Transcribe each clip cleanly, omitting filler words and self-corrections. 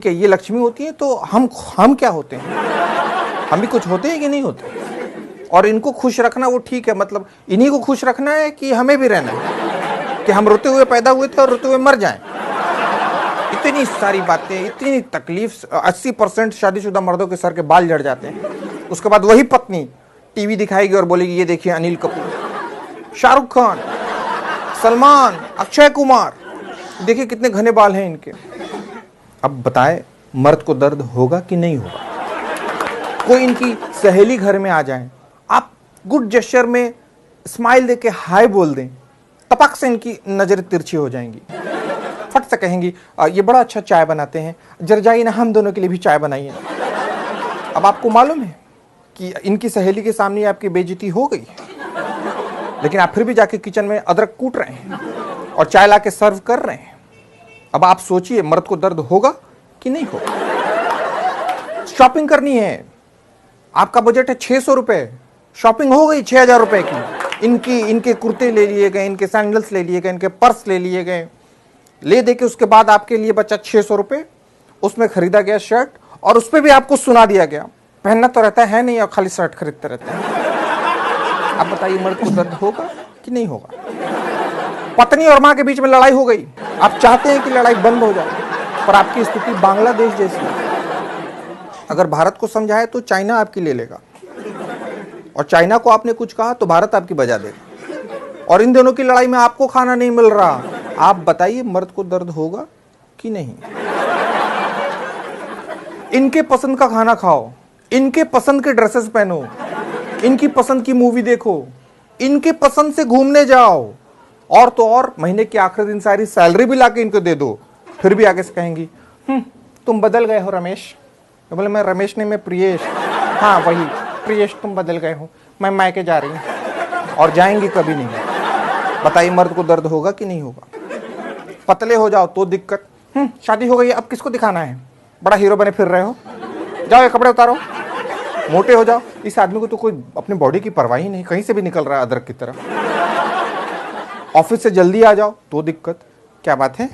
कि ये लक्ष्मी होती है तो हम क्या होते हैं? हम भी कुछ होते हैं कि नहीं होते? और इनको खुश रखना वो ठीक है, मतलब इन्हीं को खुश रखना है कि हमें भी रहना है कि हम रोते हुए पैदा हुए थे और रोते हुए मर जाएं? इतनी सारी बातें, इतनी तकलीफ। 80% शादीशुदा मर्दों के सर के बाल झड़ जाते हैं। उसके बाद वही पत्नी टीवी दिखाएगी और बोलेगी ये देखिए अनिल कपूर, शाहरुख खान, सलमान, अक्षय कुमार, देखिए कितने घने बाल हैं इनके। अब बताए मर्द को दर्द होगा कि नहीं होगा? कोई इनकी सहेली घर में आ जाए, आप गुड जेस्चर में स्माइल देके हाय बोल दें, टपक से इनकी नजर तिरछी हो जाएंगी। फट से कहेंगी ये बड़ा अच्छा चाय बनाते हैं, जरा जाइए ना हम दोनों के लिए भी चाय बनाइए। अब आपको मालूम है कि इनकी सहेली के सामने आपकी बेइज्जती हो गई, लेकिन आप फिर भी जाके किचन में अदरक कूट रहे हैं और चाय ला के सर्व कर रहे हैं। अब आप सोचिए मर्द को दर्द होगा कि नहीं होगा? शॉपिंग करनी है, आपका बजट है 600 रुपए, शॉपिंग हो गई 6000 रुपए की। इनके कुर्ते ले लिए गए, इनके सैंडल्स ले लिए गए, इनके पर्स ले लिए गए, ले दे के उसके बाद आपके लिए बचा 600 रुपए। उसमें खरीदा गया शर्ट और उस पर भी आपको सुना दिया गया पहनना तो रहता है नहीं और खाली शर्ट खरीदते रहते हैं। अब बताइए मर्द को दर्द होगा कि नहीं होगा? पत्नी और मां के बीच में लड़ाई हो गई, आप चाहते हैं कि लड़ाई बंद हो जाए, पर आपकी स्थिति बांग्लादेश जैसी है। अगर भारत को समझाए तो चाइना आपकी ले लेगा, और चाइना को आपने कुछ कहा तो भारत आपकी बजा देगा, और इन दोनों की लड़ाई में आपको खाना नहीं मिल रहा। आप बताइए मर्द को दर्द होगा कि नहीं? इनके पसंद का खाना खाओ, इनके पसंद के ड्रेसेस पहनो, इनकी पसंद की मूवी देखो, इनके पसंद से घूमने जाओ, और तो और महीने के आखिरी दिन सारी सैलरी भी लाके इनको दे दो, फिर भी आगे से कहेंगी तुम बदल गए हो रमेश। तो बोले मैं रमेश नहीं, मैं प्रियेश। हाँ वही प्रियेश, तुम बदल गए हो, मैं मायके जा रही हूँ, और जाएंगी कभी नहीं। बताइए मर्द को दर्द होगा कि नहीं होगा? पतले हो जाओ तो दिक्कत, शादी हो गई अब किसको दिखाना है, बड़ा हीरो बने फिर रहे हो, जाओ ये कपड़े उतारो। मोटे हो जाओ, इस आदमी को तो कोई अपनी बॉडी की परवाह ही नहीं, कहीं से भी निकल रहा है अदरक की तरह। ऑफिस से जल्दी आ जाओ तो दिक्कत। क्या बात है,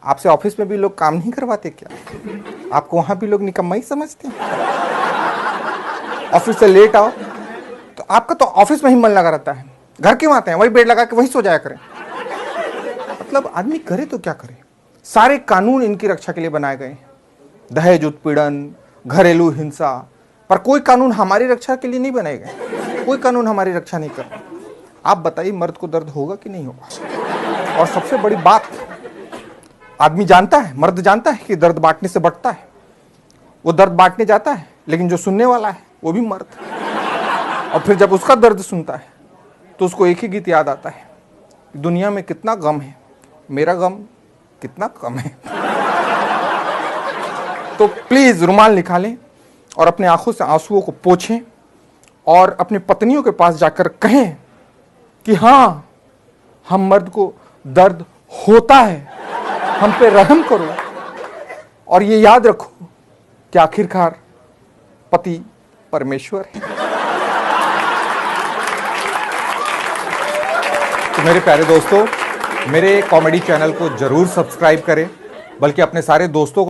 आपसे ऑफिस में भी लोग काम नहीं करवाते क्या? आपको वहां भी लोग निकम्मा ही समझते हैं? ऑफिस से लेट आओ तो आपका तो ऑफिस में ही मन लगा रहता है, घर क्यों आते हैं? वही बेड लगा के वही सो जाया करें। मतलब आदमी करे तो क्या करे? सारे कानून इनकी रक्षा के लिए बनाए गए, दहेज उत्पीड़न, घरेलू हिंसा, पर कोई कानून हमारी रक्षा के लिए नहीं बनाए गए। कोई कानून हमारी रक्षा नहीं कर। आप बताइए मर्द को दर्द होगा कि नहीं होगा? और सबसे बड़ी बात, आदमी जानता है, मर्द जानता है कि दर्द बांटने से बढ़ता है। वो दर्द बांटने जाता है, लेकिन जो सुनने वाला है वो भी मर्द। और फिर जब उसका दर्द सुनता है तो उसको एक ही गीत याद आता है, दुनिया में कितना गम है, मेरा गम कितना कम है। तो प्लीज रुमाल निकालें और अपने आंखों से आंसुओं को पोंछें और अपनी पत्नियों के पास जाकर कहें कि हाँ, हम मर्द को दर्द होता है, हम पे रहम करो। और ये याद रखो कि आखिरकार पति परमेश्वर है। तो मेरे प्यारे दोस्तों, मेरे कॉमेडी चैनल को जरूर सब्सक्राइब करें, बल्कि अपने सारे दोस्तों को